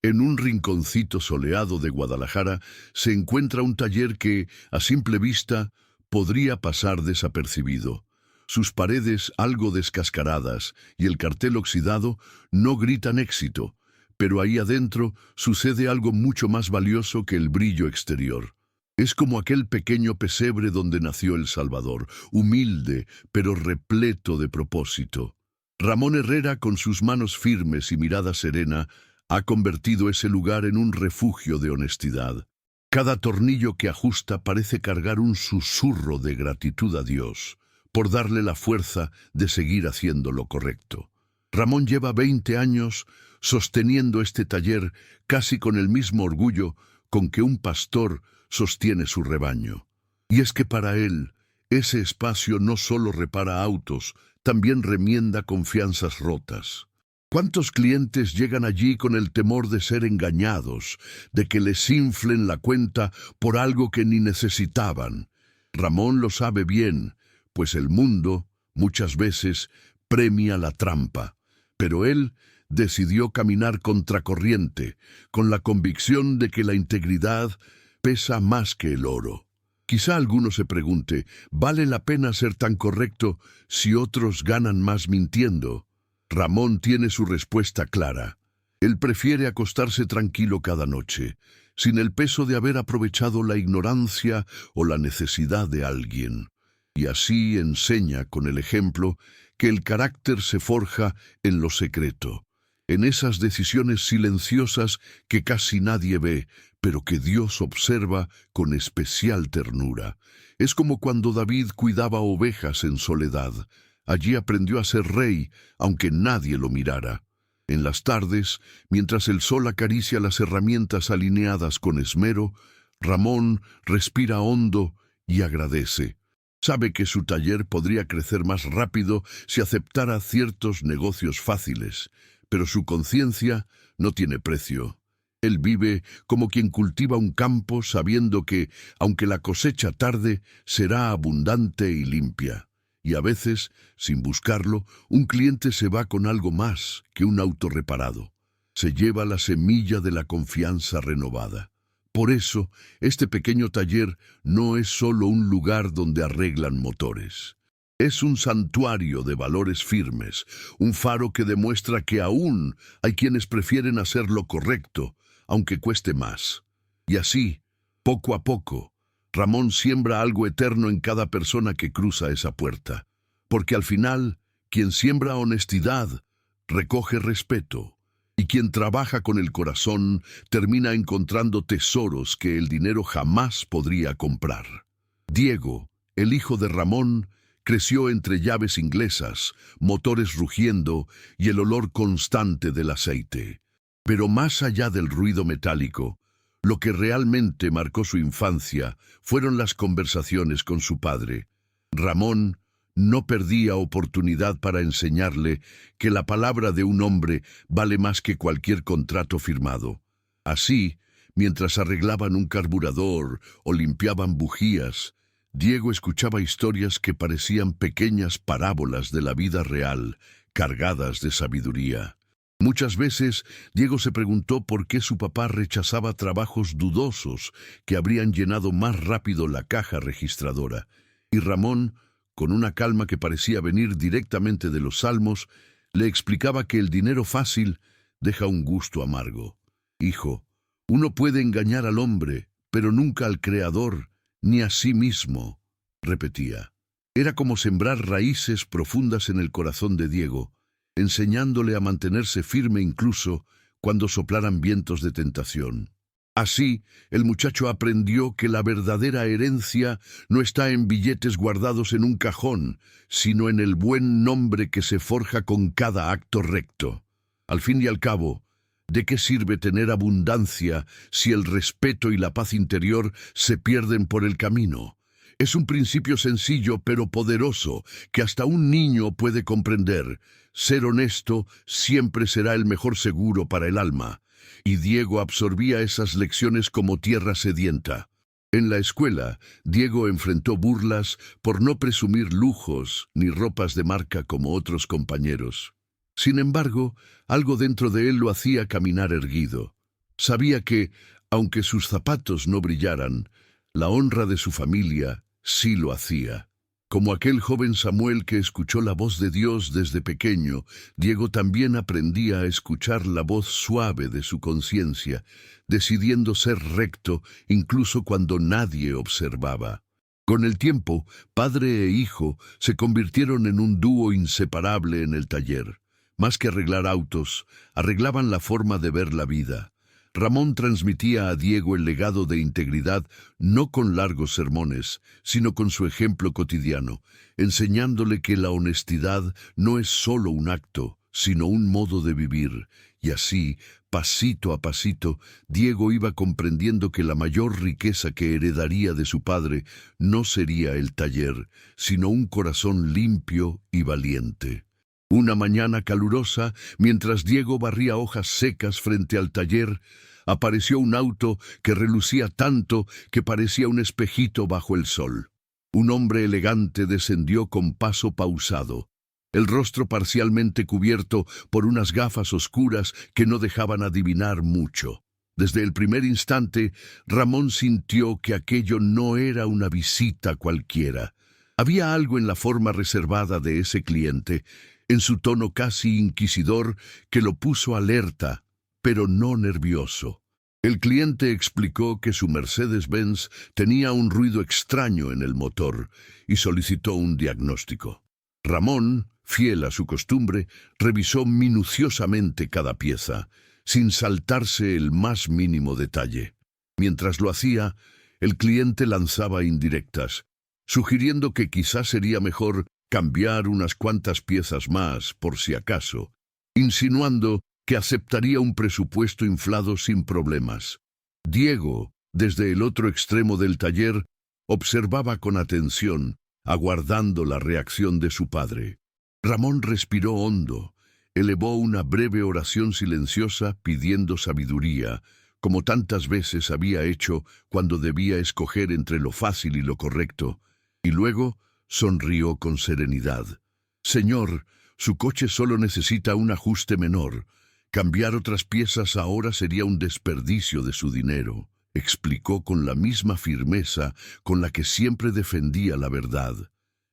En un rinconcito soleado de Guadalajara se encuentra un taller que, a simple vista, podría pasar desapercibido. Sus paredes algo descascaradas y el cartel oxidado no gritan éxito, pero ahí adentro sucede algo mucho más valioso que el brillo exterior. Es como aquel pequeño pesebre donde nació El Salvador, humilde, pero repleto de propósito. Ramón Herrera, con sus manos firmes y mirada serena, ha convertido ese lugar en un refugio de honestidad. Cada tornillo que ajusta parece cargar un susurro de gratitud a Dios, por darle la fuerza de seguir haciendo lo correcto. Ramón lleva 20 años sosteniendo este taller casi con el mismo orgullo con que un pastor sostiene su rebaño. Y es que para él, ese espacio no solo repara autos, también remienda confianzas rotas. ¿Cuántos clientes llegan allí con el temor de ser engañados, de que les inflen la cuenta por algo que ni necesitaban? Ramón lo sabe bien, pues el mundo, muchas veces, premia la trampa. Pero él decidió caminar contracorriente, con la convicción de que la integridad pesa más que el oro. Quizá alguno se pregunte, ¿vale la pena ser tan correcto si otros ganan más mintiendo? Ramón tiene su respuesta clara. Él prefiere acostarse tranquilo cada noche, sin el peso de haber aprovechado la ignorancia o la necesidad de alguien. Y así enseña con el ejemplo que el carácter se forja en lo secreto, en esas decisiones silenciosas que casi nadie ve, pero que Dios observa con especial ternura. Es como cuando David cuidaba ovejas en soledad. Allí aprendió a ser rey, aunque nadie lo mirara. En las tardes, mientras el sol acaricia las herramientas alineadas con esmero, Ramón respira hondo y agradece. Sabe que su taller podría crecer más rápido si aceptara ciertos negocios fáciles, pero su conciencia no tiene precio. Él vive como quien cultiva un campo sabiendo que, aunque la cosecha tarde, será abundante y limpia. Y a veces, sin buscarlo, un cliente se va con algo más que un auto reparado. Se lleva la semilla de la confianza renovada. Por eso, este pequeño taller no es solo un lugar donde arreglan motores. Es un santuario de valores firmes, un faro que demuestra que aún hay quienes prefieren hacer lo correcto, aunque cueste más. Y así, poco a poco, Ramón siembra algo eterno en cada persona que cruza esa puerta. Porque al final, quien siembra honestidad, recoge respeto. Y quien trabaja con el corazón, termina encontrando tesoros que el dinero jamás podría comprar. Diego, el hijo de Ramón, creció entre llaves inglesas, motores rugiendo y el olor constante del aceite. Pero más allá del ruido metálico, lo que realmente marcó su infancia fueron las conversaciones con su padre. Ramón no perdía oportunidad para enseñarle que la palabra de un hombre vale más que cualquier contrato firmado. Así, mientras arreglaban un carburador o limpiaban bujías, Diego escuchaba historias que parecían pequeñas parábolas de la vida real, cargadas de sabiduría. Muchas veces, Diego se preguntó por qué su papá rechazaba trabajos dudosos que habrían llenado más rápido la caja registradora. Y Ramón, con una calma que parecía venir directamente de los Salmos, le explicaba que el dinero fácil deja un gusto amargo. Hijo, uno puede engañar al hombre, pero nunca al Creador, ni a sí mismo, repetía. Era como sembrar raíces profundas en el corazón de Diego, enseñándole a mantenerse firme incluso cuando soplaran vientos de tentación. Así, el muchacho aprendió que la verdadera herencia no está en billetes guardados en un cajón, sino en el buen nombre que se forja con cada acto recto. Al fin y al cabo, ¿de qué sirve tener abundancia si el respeto y la paz interior se pierden por el camino? Es un principio sencillo pero poderoso que hasta un niño puede comprender. Ser honesto siempre será el mejor seguro para el alma. Y Diego absorbía esas lecciones como tierra sedienta. En la escuela, Diego enfrentó burlas por no presumir lujos ni ropas de marca como otros compañeros. Sin embargo, algo dentro de él lo hacía caminar erguido. Sabía que, aunque sus zapatos no brillaran, la honra de su familia sí lo hacía. Como aquel joven Samuel que escuchó la voz de Dios desde pequeño, Diego también aprendía a escuchar la voz suave de su conciencia, decidiendo ser recto incluso cuando nadie observaba. Con el tiempo, padre e hijo se convirtieron en un dúo inseparable en el taller. Más que arreglar autos, arreglaban la forma de ver la vida. Ramón transmitía a Diego el legado de integridad no con largos sermones, sino con su ejemplo cotidiano, enseñándole que la honestidad no es solo un acto, sino un modo de vivir. Y así, pasito a pasito, Diego iba comprendiendo que la mayor riqueza que heredaría de su padre no sería el taller, sino un corazón limpio y valiente. Una mañana calurosa, mientras Diego barría hojas secas frente al taller, apareció un auto que relucía tanto que parecía un espejito bajo el sol. Un hombre elegante descendió con paso pausado, el rostro parcialmente cubierto por unas gafas oscuras que no dejaban adivinar mucho. Desde el primer instante, Ramón sintió que aquello no era una visita cualquiera. Había algo en la forma reservada de ese cliente, en su tono casi inquisidor, que lo puso alerta, pero no nervioso. El cliente explicó que su Mercedes-Benz tenía un ruido extraño en el motor y solicitó un diagnóstico. Ramón, fiel a su costumbre, revisó minuciosamente cada pieza, sin saltarse el más mínimo detalle. Mientras lo hacía, el cliente lanzaba indirectas, sugiriendo que quizás sería mejor cambiar unas cuantas piezas más, por si acaso, insinuando que aceptaría un presupuesto inflado sin problemas. Diego, desde el otro extremo del taller, observaba con atención, aguardando la reacción de su padre. Ramón respiró hondo, elevó una breve oración silenciosa pidiendo sabiduría, como tantas veces había hecho cuando debía escoger entre lo fácil y lo correcto, y luego sonrió con serenidad. «Señor, su coche solo necesita un ajuste menor. Cambiar otras piezas ahora sería un desperdicio de su dinero», explicó con la misma firmeza con la que siempre defendía la verdad.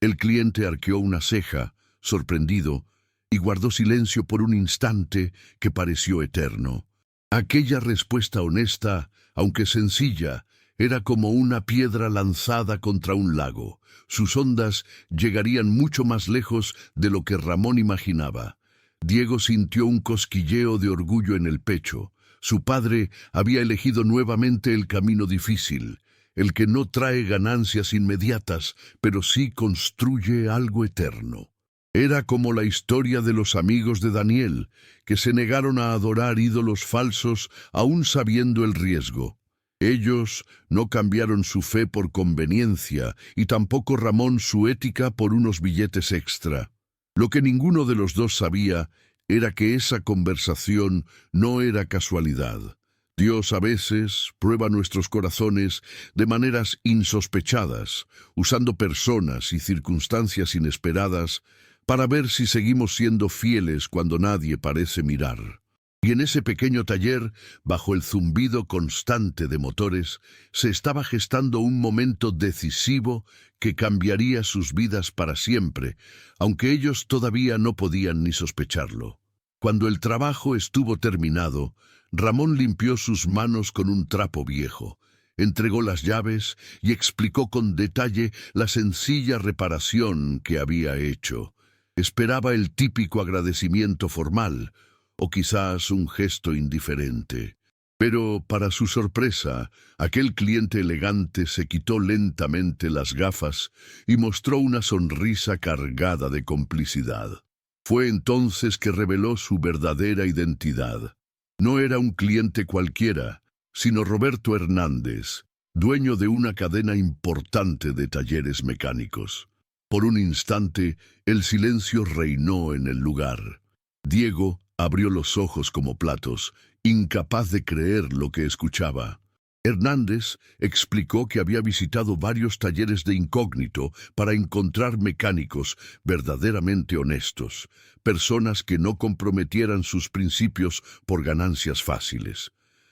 El cliente arqueó una ceja, sorprendido, y guardó silencio por un instante que pareció eterno. Aquella respuesta honesta, aunque sencilla, era como una piedra lanzada contra un lago. Sus ondas llegarían mucho más lejos de lo que Ramón imaginaba. Diego sintió un cosquilleo de orgullo en el pecho. Su padre había elegido nuevamente el camino difícil, el que no trae ganancias inmediatas, pero sí construye algo eterno. Era como la historia de los amigos de Daniel, que se negaron a adorar ídolos falsos aún sabiendo el riesgo. Ellos no cambiaron su fe por conveniencia y tampoco Ramón su ética por unos billetes extra. Lo que ninguno de los dos sabía era que esa conversación no era casualidad. Dios a veces prueba nuestros corazones de maneras insospechadas, usando personas y circunstancias inesperadas para ver si seguimos siendo fieles cuando nadie parece mirar. Y en ese pequeño taller, bajo el zumbido constante de motores, se estaba gestando un momento decisivo que cambiaría sus vidas para siempre, aunque ellos todavía no podían ni sospecharlo. Cuando el trabajo estuvo terminado, Ramón limpió sus manos con un trapo viejo, entregó las llaves y explicó con detalle la sencilla reparación que había hecho. Esperaba el típico agradecimiento formal, o quizás un gesto indiferente. Pero, para su sorpresa, aquel cliente elegante se quitó lentamente las gafas y mostró una sonrisa cargada de complicidad. Fue entonces que reveló su verdadera identidad. No era un cliente cualquiera, sino Roberto Hernández, dueño de una cadena importante de talleres mecánicos. Por un instante, el silencio reinó en el lugar. Diego abrió los ojos como platos, incapaz de creer lo que escuchaba. Hernández explicó que había visitado varios talleres de incógnito para encontrar mecánicos verdaderamente honestos, personas que no comprometieran sus principios por ganancias fáciles.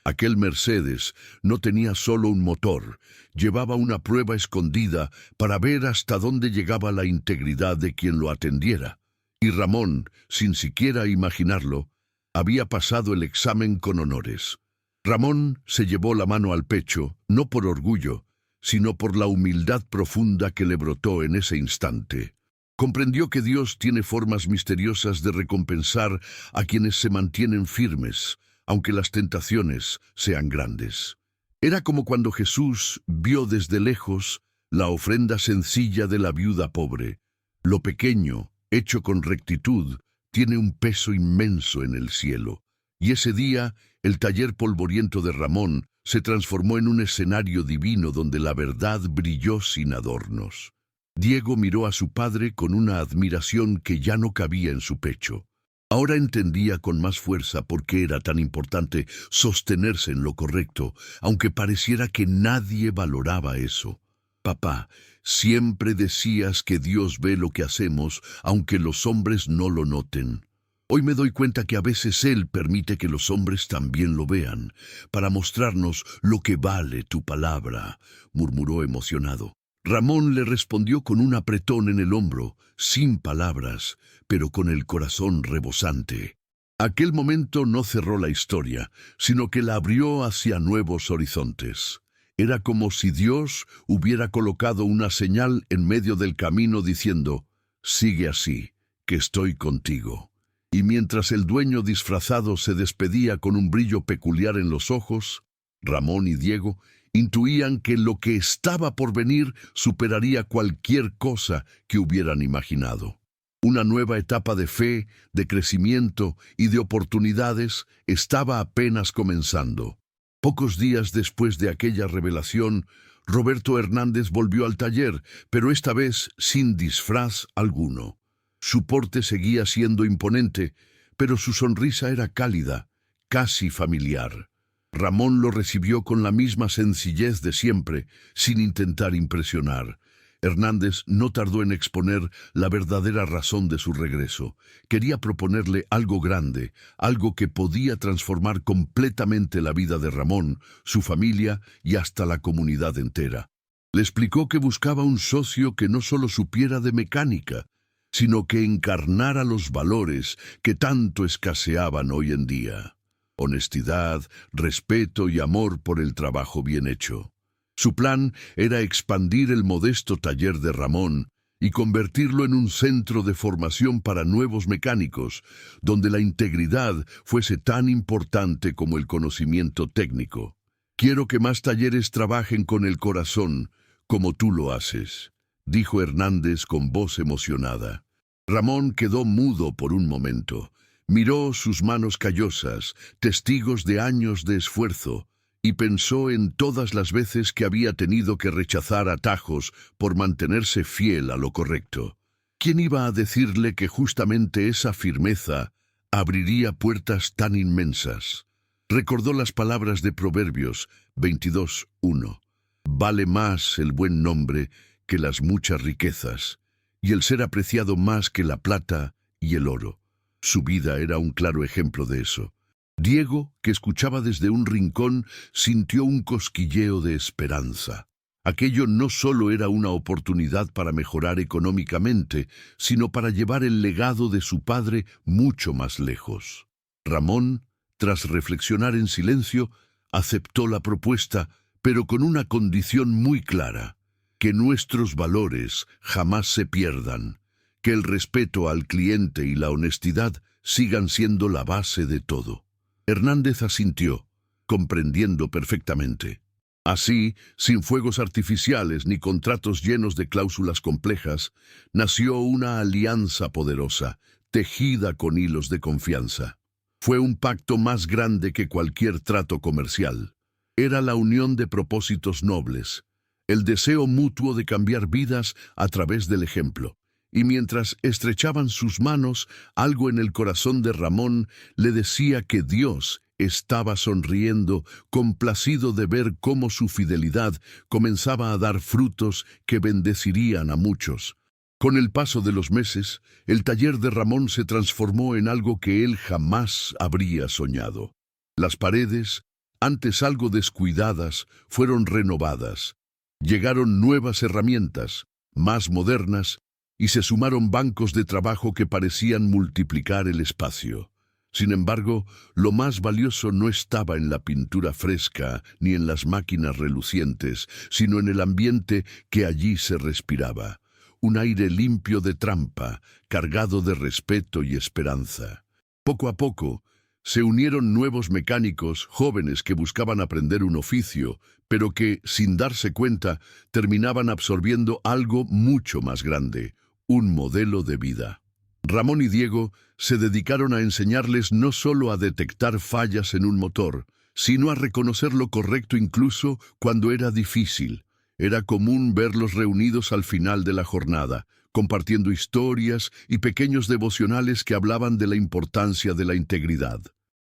Aquel Mercedes no tenía solo un motor, llevaba una prueba escondida para ver hasta dónde llegaba la integridad de quien lo atendiera. Y Ramón, sin siquiera imaginarlo, había pasado el examen con honores. Ramón se llevó la mano al pecho, no por orgullo, sino por la humildad profunda que le brotó en ese instante. Comprendió que Dios tiene formas misteriosas de recompensar a quienes se mantienen firmes, aunque las tentaciones sean grandes. Era como cuando Jesús vio desde lejos la ofrenda sencilla de la viuda pobre. Lo pequeño, hecho con rectitud, tiene un peso inmenso en el cielo. Y ese día, el taller polvoriento de Ramón se transformó en un escenario divino donde la verdad brilló sin adornos. Diego miró a su padre con una admiración que ya no cabía en su pecho. Ahora entendía con más fuerza por qué era tan importante sostenerse en lo correcto, aunque pareciera que nadie valoraba eso. Papá, siempre decías que Dios ve lo que hacemos, aunque los hombres no lo noten. Hoy me doy cuenta que a veces Él permite que los hombres también lo vean, para mostrarnos lo que vale tu palabra, murmuró emocionado. Ramón le respondió con un apretón en el hombro, sin palabras, pero con el corazón rebosante. Aquel momento no cerró la historia, sino que la abrió hacia nuevos horizontes. Era como si Dios hubiera colocado una señal en medio del camino diciendo, «Sigue así, que estoy contigo». Y mientras el dueño disfrazado se despedía con un brillo peculiar en los ojos, Ramón y Diego intuían que lo que estaba por venir superaría cualquier cosa que hubieran imaginado. Una nueva etapa de fe, de crecimiento y de oportunidades estaba apenas comenzando. Pocos días después de aquella revelación, Roberto Hernández volvió al taller, pero esta vez sin disfraz alguno. Su porte seguía siendo imponente, pero su sonrisa era cálida, casi familiar. Ramón lo recibió con la misma sencillez de siempre, sin intentar impresionar. Hernández no tardó en exponer la verdadera razón de su regreso. Quería proponerle algo grande, algo que podía transformar completamente la vida de Ramón, su familia y hasta la comunidad entera. Le explicó que buscaba un socio que no solo supiera de mecánica, sino que encarnara los valores que tanto escaseaban hoy en día. Honestidad, respeto y amor por el trabajo bien hecho. Su plan era expandir el modesto taller de Ramón y convertirlo en un centro de formación para nuevos mecánicos, donde la integridad fuese tan importante como el conocimiento técnico. «Quiero que más talleres trabajen con el corazón, como tú lo haces», dijo Hernández con voz emocionada. Ramón quedó mudo por un momento. Miró sus manos callosas, testigos de años de esfuerzo, y pensó en todas las veces que había tenido que rechazar atajos por mantenerse fiel a lo correcto. ¿Quién iba a decirle que justamente esa firmeza abriría puertas tan inmensas? Recordó las palabras de Proverbios 22:1. Vale más el buen nombre que las muchas riquezas, y el ser apreciado más que la plata y el oro. Su vida era un claro ejemplo de eso. Diego, que escuchaba desde un rincón, sintió un cosquilleo de esperanza. Aquello no solo era una oportunidad para mejorar económicamente, sino para llevar el legado de su padre mucho más lejos. Ramón, tras reflexionar en silencio, aceptó la propuesta, pero con una condición muy clara: que nuestros valores jamás se pierdan, que el respeto al cliente y la honestidad sigan siendo la base de todo. Hernández asintió, comprendiendo perfectamente. Así, sin fuegos artificiales ni contratos llenos de cláusulas complejas, nació una alianza poderosa, tejida con hilos de confianza. Fue un pacto más grande que cualquier trato comercial. Era la unión de propósitos nobles, el deseo mutuo de cambiar vidas a través del ejemplo. Y mientras estrechaban sus manos, algo en el corazón de Ramón le decía que Dios estaba sonriendo, complacido de ver cómo su fidelidad comenzaba a dar frutos que bendecirían a muchos. Con el paso de los meses, el taller de Ramón se transformó en algo que él jamás habría soñado. Las paredes, antes algo descuidadas, fueron renovadas. Llegaron nuevas herramientas, más modernas, y se sumaron bancos de trabajo que parecían multiplicar el espacio. Sin embargo, lo más valioso no estaba en la pintura fresca ni en las máquinas relucientes, sino en el ambiente que allí se respiraba. Un aire limpio de trampa, cargado de respeto y esperanza. Poco a poco, se unieron nuevos mecánicos, jóvenes que buscaban aprender un oficio, pero que, sin darse cuenta, terminaban absorbiendo algo mucho más grande, un modelo de vida. Ramón y Diego se dedicaron a enseñarles no solo a detectar fallas en un motor, sino a reconocer lo correcto incluso cuando era difícil. Era común verlos reunidos al final de la jornada, compartiendo historias y pequeños devocionales que hablaban de la importancia de la integridad.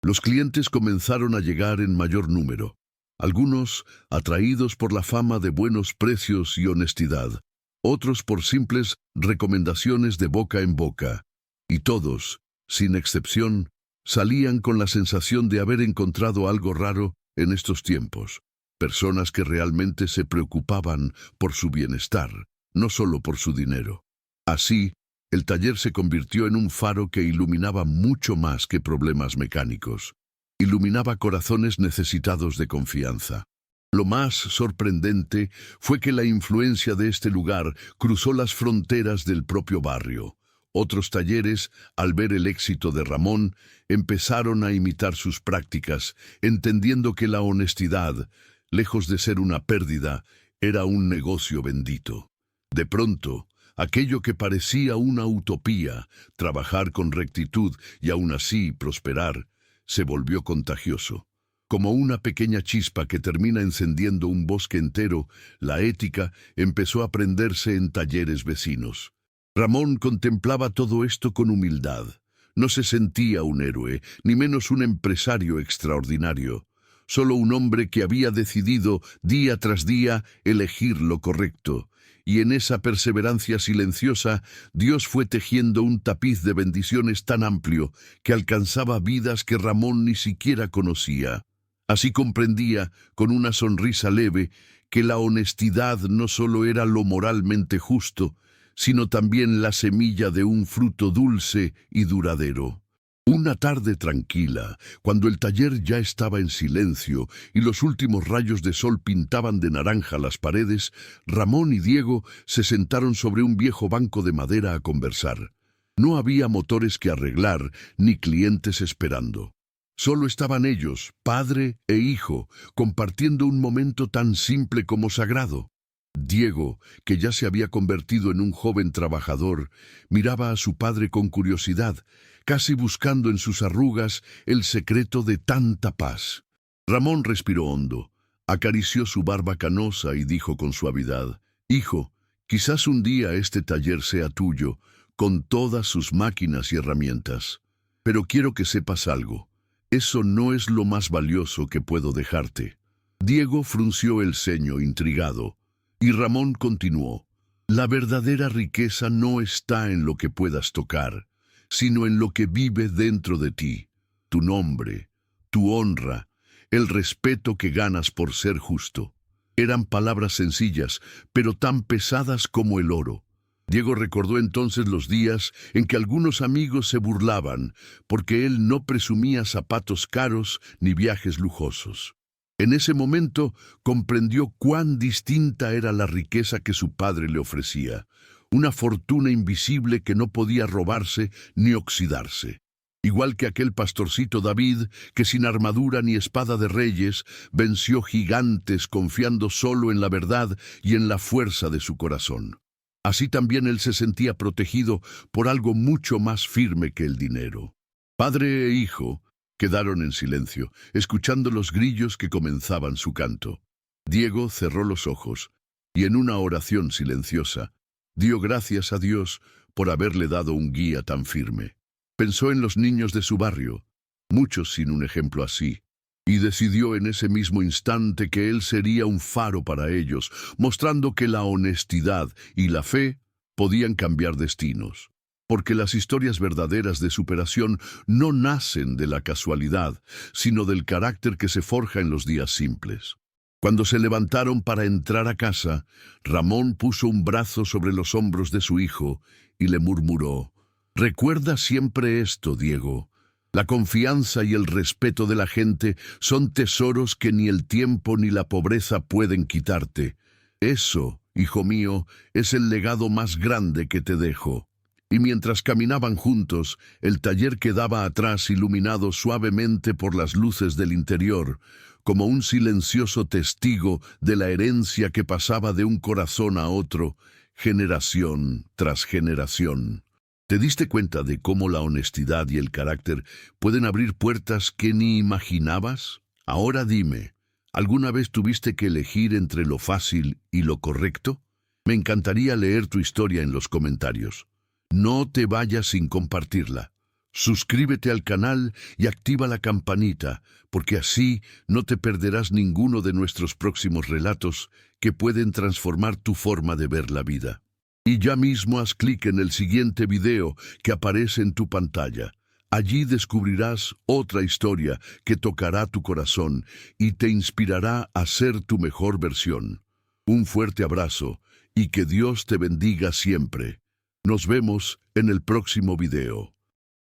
Los clientes comenzaron a llegar en mayor número, algunos atraídos por la fama de buenos precios y honestidad, otros por simples recomendaciones de boca en boca, y todos, sin excepción, salían con la sensación de haber encontrado algo raro en estos tiempos. Personas que realmente se preocupaban por su bienestar, no solo por su dinero. Así, el taller se convirtió en un faro que iluminaba mucho más que problemas mecánicos. Iluminaba corazones necesitados de confianza. Lo más sorprendente fue que la influencia de este lugar cruzó las fronteras del propio barrio. Otros talleres, al ver el éxito de Ramón, empezaron a imitar sus prácticas, entendiendo que la honestidad, lejos de ser una pérdida, era un negocio bendito. De pronto, aquello que parecía una utopía, trabajar con rectitud y aún así prosperar, se volvió contagioso. Como una pequeña chispa que termina encendiendo un bosque entero, la ética empezó a prenderse en talleres vecinos. Ramón contemplaba todo esto con humildad. No se sentía un héroe, ni menos un empresario extraordinario. Solo un hombre que había decidido día tras día elegir lo correcto. Y en esa perseverancia silenciosa, Dios fue tejiendo un tapiz de bendiciones tan amplio que alcanzaba vidas que Ramón ni siquiera conocía. Así comprendía, con una sonrisa leve, que la honestidad no solo era lo moralmente justo, sino también la semilla de un fruto dulce y duradero. Una tarde tranquila, cuando el taller ya estaba en silencio y los últimos rayos de sol pintaban de naranja las paredes, Ramón y Diego se sentaron sobre un viejo banco de madera a conversar. No había motores que arreglar, ni clientes esperando. Solo estaban ellos, padre e hijo, compartiendo un momento tan simple como sagrado. Diego, que ya se había convertido en un joven trabajador, miraba a su padre con curiosidad, casi buscando en sus arrugas el secreto de tanta paz. Ramón respiró hondo, acarició su barba canosa y dijo con suavidad: «Hijo, quizás un día este taller sea tuyo, con todas sus máquinas y herramientas. Pero quiero que sepas algo. Eso no es lo más valioso que puedo dejarte». Diego frunció el ceño, intrigado, y Ramón continuó: «La verdadera riqueza no está en lo que puedas tocar, sino en lo que vive dentro de ti, tu nombre, tu honra, el respeto que ganas por ser justo». Eran palabras sencillas, pero tan pesadas como el oro. Diego recordó entonces los días en que algunos amigos se burlaban porque él no presumía zapatos caros ni viajes lujosos. En ese momento comprendió cuán distinta era la riqueza que su padre le ofrecía, una fortuna invisible que no podía robarse ni oxidarse. Igual que aquel pastorcito David, que sin armadura ni espada de reyes, venció gigantes confiando solo en la verdad y en la fuerza de su corazón. Así también él se sentía protegido por algo mucho más firme que el dinero. Padre e hijo quedaron en silencio, escuchando los grillos que comenzaban su canto. Diego cerró los ojos y en una oración silenciosa dio gracias a Dios por haberle dado un guía tan firme. Pensó en los niños de su barrio, muchos sin un ejemplo así, y decidió en ese mismo instante que él sería un faro para ellos, mostrando que la honestidad y la fe podían cambiar destinos. porque las historias verdaderas de superación no nacen de la casualidad, sino del carácter que se forja en los días simples. Cuando se levantaron para entrar a casa, Ramón puso un brazo sobre los hombros de su hijo y le murmuró: «Recuerda siempre esto, Diego. La confianza y el respeto de la gente son tesoros que ni el tiempo ni la pobreza pueden quitarte. Eso, hijo mío, es el legado más grande que te dejo». Y mientras caminaban juntos, el taller quedaba atrás iluminado suavemente por las luces del interior, como un silencioso testigo de la herencia que pasaba de un corazón a otro, generación tras generación. ¿Te diste cuenta de cómo la honestidad y el carácter pueden abrir puertas que ni imaginabas? Ahora dime, ¿alguna vez tuviste que elegir entre lo fácil y lo correcto? Me encantaría leer tu historia en los comentarios. No te vayas sin compartirla. Suscríbete al canal y activa la campanita, porque así no te perderás ninguno de nuestros próximos relatos que pueden transformar tu forma de ver la vida. Y ya mismo haz clic en el siguiente video que aparece en tu pantalla. Allí descubrirás otra historia que tocará tu corazón y te inspirará a ser tu mejor versión. Un fuerte abrazo y que Dios te bendiga siempre. Nos vemos en el próximo video.